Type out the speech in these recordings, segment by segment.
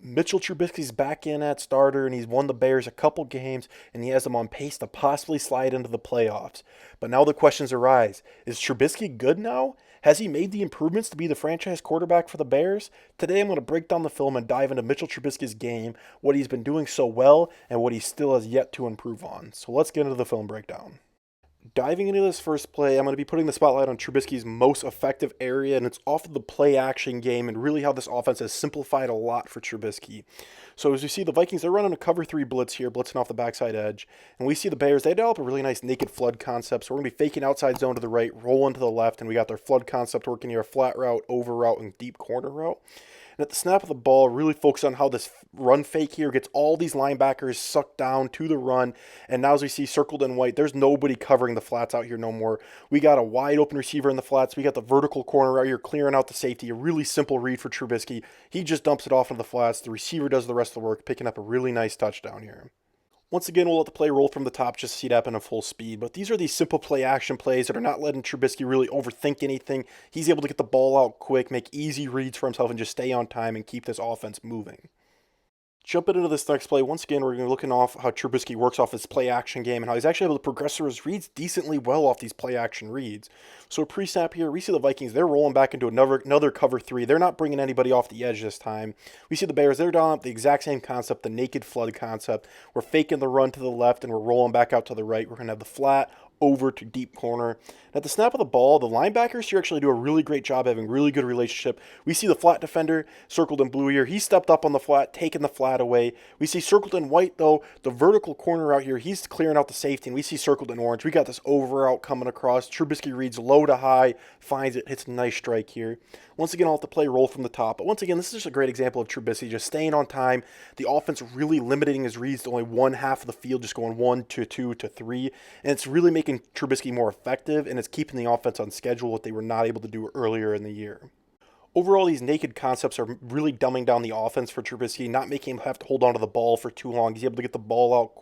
Mitchell Trubisky's back in at starter, and he's won the Bears a couple games, and he has them on pace to possibly slide into the playoffs. But now the questions arise. Is Trubisky good now? Has he made the improvements to be the franchise quarterback for the Bears? Today I'm going to break down the film and dive into Mitchell Trubisky's game, what he's been doing so well, and what he still has yet to improve on. So let's get into the film breakdown. Diving into this first play, I'm going to be putting the spotlight on Trubisky's most effective area, and it's off of the play action game and really how this offense has simplified a lot for Trubisky. So as you see, the Vikings, they're running a cover 3 blitz here, blitzing off the backside edge. And we see the Bears, they develop a really nice naked flood concept. So we're going to be faking outside zone to the right, rolling to the left, and we got their flood concept working here, a flat route, over route, and deep corner route. And at the snap of the ball, really focus on how this run fake here gets all these linebackers sucked down to the run. And now as we see circled in white, there's nobody covering the flats out here no more. We got a wide open receiver in the flats. We got the vertical corner out here clearing out the safety. A really simple read for Trubisky. He just dumps it off into the flats. The receiver does the rest of the work, picking up a really nice touchdown here. Once again, we'll let the play roll from the top just to see it happen at full speed. But these are these simple play action plays that are not letting Trubisky really overthink anything. He's able to get the ball out quick, make easy reads for himself, and just stay on time and keep this offense moving. Jumping into this next play, once again, we're going to be looking off how Trubisky works off his play action game and how he's actually able to progress through his reads decently well off these play action reads. So pre-snap here, we see the Vikings, they're rolling back into another cover 3. They're not bringing anybody off the edge this time. We see the Bears, they're dialing up the exact same concept, the naked flood concept. We're faking the run to the left and we're rolling back out to the right. We're going to have the flat over to deep corner. And at the snap of the ball, the linebackers here actually do a really great job having really good relationship. We see the flat defender circled in blue here. He stepped up on the flat, taking the flat away. We see circled in white, though, the vertical corner out here. He's clearing out the safety, and we see circled in orange. We got this over out coming across. Trubisky reads low to high, finds it, hits a nice strike here. Once again, I'll have to play roll from the top. But once again, this is just a great example of Trubisky just staying on time. The offense really limiting his reads to only one half of the field, just going 1 to 2 to 3. And it's really making Trubisky more effective, and it's keeping the offense on schedule, what they were not able to do earlier in the year. Overall, these naked concepts are really dumbing down the offense for Trubisky, not making him have to hold on to the ball for too long. He's able to get the ball out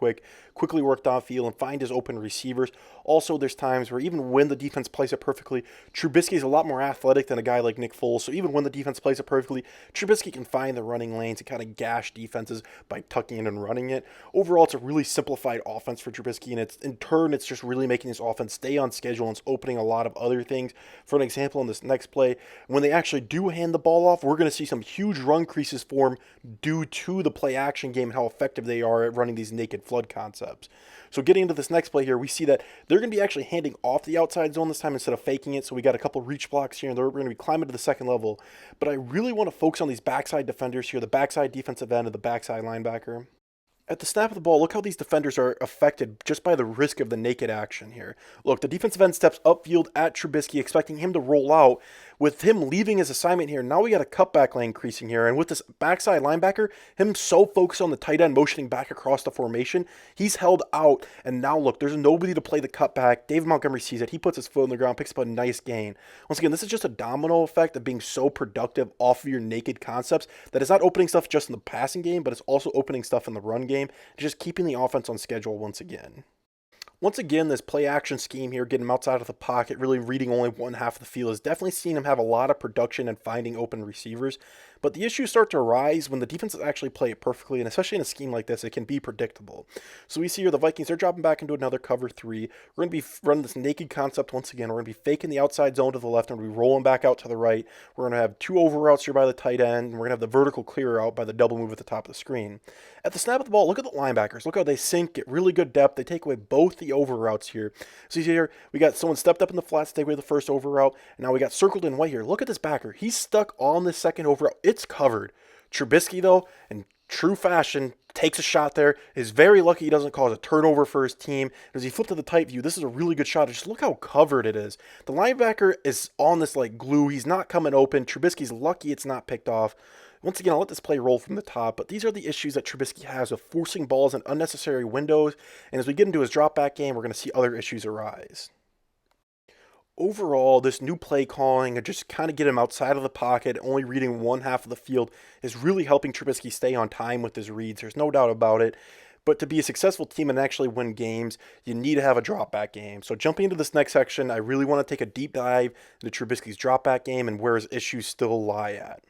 quickly work downfield, and find his open receivers. Also, there's times where even when the defense plays it perfectly, Trubisky is a lot more athletic than a guy like Nick Foles. So even when the defense plays it perfectly, Trubisky can find the running lanes and kind of gash defenses by tucking in and running it. Overall, it's a really simplified offense for Trubisky, and it's just really making his offense stay on schedule, and it's opening a lot of other things. For an example, in this next play, when they actually do hand the ball off, we're going to see some huge run creases form due to the play action game and how effective they are at running these naked flood concepts. So getting into this next play here, we see that they're going to be actually handing off the outside zone this time instead of faking it. So we got a couple reach blocks here, and they're going to be climbing to the second level. But I really want to focus on these backside defenders here, the backside defensive end and the backside linebacker. At the snap of the ball, look how these defenders are affected just by the risk of the naked action here. Look, the defensive end steps upfield at Trubisky, expecting him to roll out. With him leaving his assignment here, now we got a cutback lane creasing here. And with this backside linebacker, him so focused on the tight end motioning back across the formation, he's held out. And now look, there's nobody to play the cutback. David Montgomery sees it. He puts his foot on the ground, picks up a nice gain. Once again, this is just a domino effect of being so productive off of your naked concepts that it's not opening stuff just in the passing game, but it's also opening stuff in the run game, just keeping the offense on schedule once again. Once again, this play action scheme here, getting him outside of the pocket, really reading only one half of the field, is definitely seeing him have a lot of production and finding open receivers. But the issues start to arise when the defenses actually play it perfectly, and especially in a scheme like this, it can be predictable. So we see here the Vikings, they're dropping back into another cover 3. We're going to be running this naked concept once again. We're going to be faking the outside zone to the left, and we're going to be rolling back out to the right. We're going to have 2 over routes here by the tight end, and we're going to have the vertical clear out by the double move at the top of the screen. At the snap of the ball, look at the linebackers. Look how they sink, get really good depth. They take away both the over routes here. So you see here, we got someone stepped up in the flats to take away the first over route, and now we got circled in white here. Look at this backer. He's stuck on the second over route. It's covered. Trubisky, though, in true fashion, takes a shot there, is very lucky he doesn't cause a turnover for his team. As he flipped to the tight view, this is a really good shot. Just look how covered it is. The linebacker is on this like glue. He's not coming open. Trubisky's lucky it's not picked off. Once again, I'll let this play roll from the top, but these are the issues that Trubisky has with forcing balls in unnecessary windows, and as we get into his dropback game, we're going to see other issues arise. Overall, this new play calling and just kind of get him outside of the pocket, only reading one half of the field, is really helping Trubisky stay on time with his reads. There's no doubt about it. But to be a successful team and actually win games, you need to have a dropback game. So jumping into this next section, I really want to take a deep dive into Trubisky's dropback game and where his issues still lie at.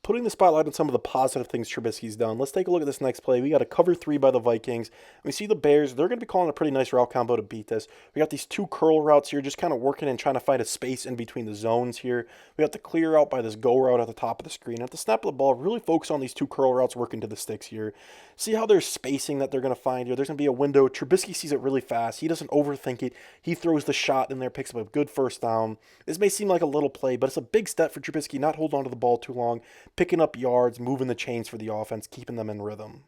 putting the spotlight on some of the positive things Trubisky's done, let's take a look at this next play. We got a cover 3 by the Vikings. We see the Bears. They're going to be calling a pretty nice route combo to beat this. We got these 2 curl routes here, just kind of working and trying to find a space in between the zones here. We got the clear out by this go route at the top of the screen. At the snap of the ball, really focus on these 2 curl routes working to the sticks here. See how there's spacing that they're going to find here. There's going to be a window. Trubisky sees it really fast. He doesn't overthink it. He throws the shot in there, picks up a good first down. This may seem like a little play, but it's a big step for Trubisky, not holding on to the ball too long, picking up yards, moving the chains for the offense, keeping them in rhythm.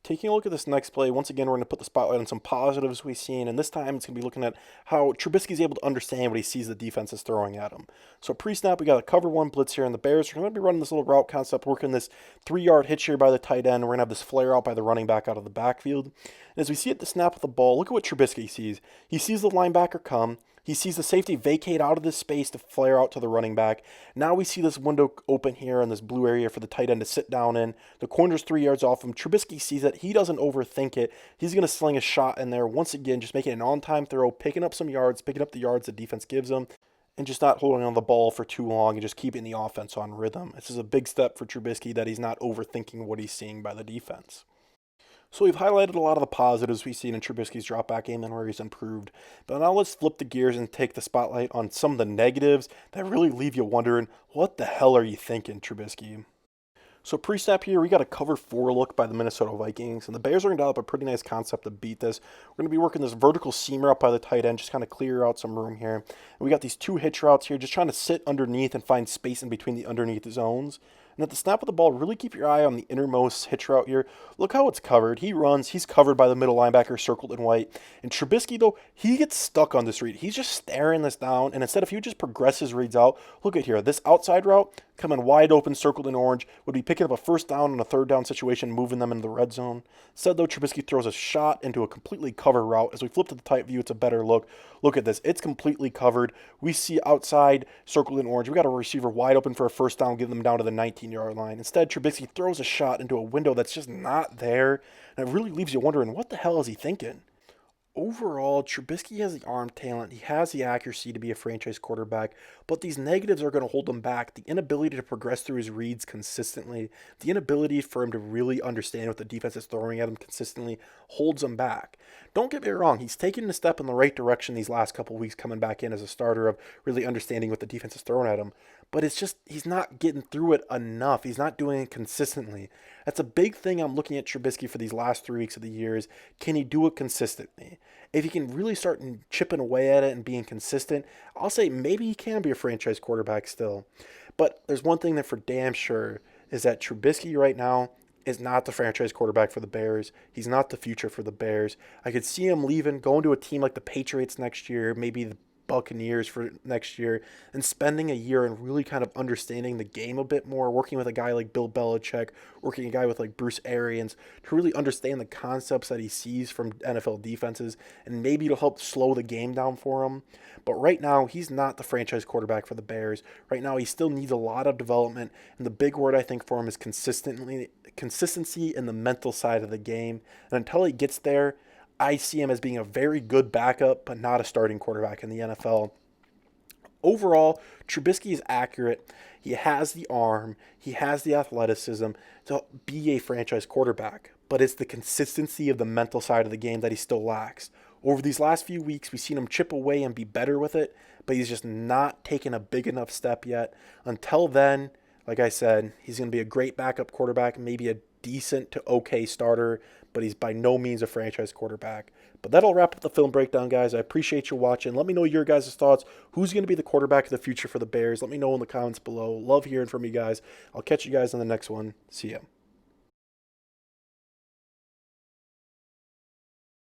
Taking a look at this next play, once again, we're going to put the spotlight on some positives we've seen, and this time it's going to be looking at how Trubisky's able to understand what he sees the defense is throwing at him. So pre-snap, we got a cover 1 blitz here, and the Bears are going to be running this little route concept, working this 3-yard hitch here by the tight end. We're going to have this flare out by the running back out of the backfield. And as we see at the snap of the ball, look at what Trubisky sees. He sees the linebacker come. He sees the safety vacate out of this space to flare out to the running back. Now we see this window open here in this blue area for the tight end to sit down in. The corner's 3 yards off him. Trubisky sees it. He doesn't overthink it. He's going to sling a shot in there. Once again, just making an on-time throw, picking up some yards, picking up the yards the defense gives him, and just not holding on the ball for too long and just keeping the offense on rhythm. This is a big step for Trubisky that he's not overthinking what he's seeing by the defense. So we've highlighted a lot of the positives we've seen in Trubisky's dropback game and where he's improved. But now let's flip the gears and take the spotlight on some of the negatives that really leave you wondering, what the hell are you thinking, Trubisky? So pre-snap here, we got a cover 4 look by the Minnesota Vikings, and the Bears are going to develop a pretty nice concept to beat this. We're going to be working this vertical seam route by the tight end, just kind of clear out some room here. And we got these 2 hitch routes here, just trying to sit underneath and find space in between the underneath zones. And at the snap of the ball, really keep your eye on the innermost hitch route here. Look how it's covered. He runs. He's covered by the middle linebacker, circled in white. And Trubisky, though, he gets stuck on this read. He's just staring this down. And instead, if he would just progress his reads out, look at here. This outside route, coming wide open, circled in orange, would be picking up a first down and a third down situation, moving them into the red zone. Instead, though, Trubisky throws a shot into a completely covered route. As we flip to the tight view, it's a better look. Look at this. It's completely covered. We see outside, circled in orange. We got a receiver wide open for a first down, getting them down to the 19-yard line. Instead, Trubisky throws a shot into a window that's just not there. And it really leaves you wondering, what the hell is he thinking? Overall, Trubisky has the arm talent. He has the accuracy to be a franchise quarterback, but these negatives are going to hold him back. The inability to progress through his reads consistently, the inability for him to really understand what the defense is throwing at him consistently holds him back. Don't get me wrong, he's taken a step in the right direction these last couple weeks coming back in as a starter of really understanding what the defense is throwing at him, but it's just he's not getting through it enough. He's not doing it consistently. That's a big thing I'm looking at Trubisky for these last 3 weeks of the year is, can he do it consistently? If he can really start chipping away at it and being consistent, I'll say maybe he can be a franchise quarterback still. But there's one thing that for damn sure is that Trubisky right now is not the franchise quarterback for the Bears. He's not the future for the Bears. I could see him leaving, going to a team like the Patriots next year, maybe the Buccaneers for next year, and spending a year and really kind of understanding the game a bit more, working with a guy like Bill Belichick, working a guy with like Bruce Arians to really understand the concepts that he sees from NFL defenses, and maybe it'll help slow the game down for him. But right now, he's not the franchise quarterback for the Bears. Right now, he still needs a lot of development, and the big word I think for him is consistency in the mental side of the game. And until he gets there, I see him as being a very good backup, but not a starting quarterback in the NFL. Overall, Trubisky is accurate. He has the arm. He has the athleticism to be a franchise quarterback. But it's the consistency of the mental side of the game that he still lacks. Over these last few weeks, we've seen him chip away and be better with it, but he's just not taken a big enough step yet. Until then, like I said, he's going to be a great backup quarterback, maybe a decent to okay starter, but he's by no means a franchise quarterback. But that'll wrap up the film breakdown, guys. I appreciate you watching. Let me know your guys' thoughts. Who's going to be the quarterback of the future for the Bears? Let me know in the comments below. Love hearing from you guys. I'll catch you guys in the next one. See ya.